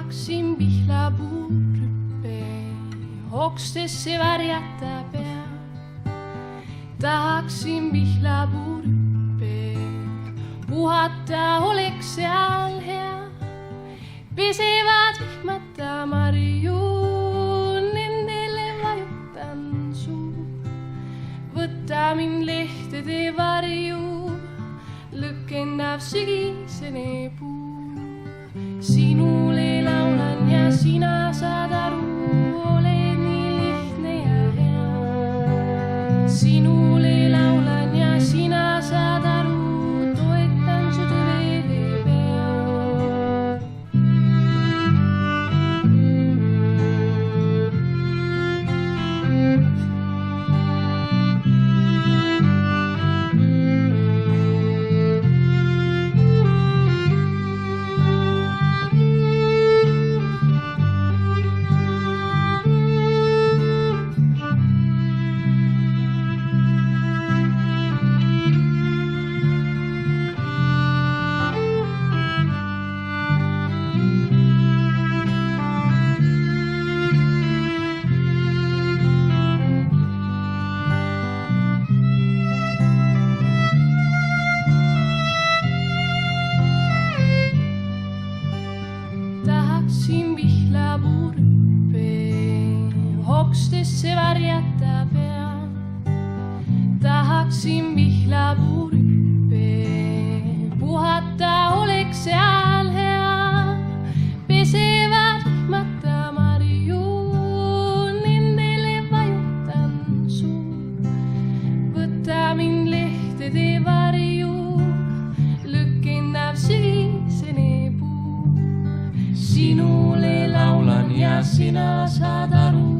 tahaksin pihlapuurüppe hokstesse varjata pea. Tahaksin pihlapuurüppe puhata, oleks seal hea. Pesevad vihmata marju, nendele vajutan suu. Võta mind lehtede varju, lõkendab sügisene puu. Sinule laulan ja sina saad aru, oled nii lihtne ja hea. Sinule laulan ja sina saad aru, toetan su tõvele pea. Tahaksin pihlapuurüppe hokstesse varjata pea. Tahaksin pihlapuurüppe puhata, oleks seal hea. Pesevad vihmata marju, nendele vajutan suu. Võta mind lehtede varju, lõkendab sügisene puu. Sinule laulan ja sina saad aru,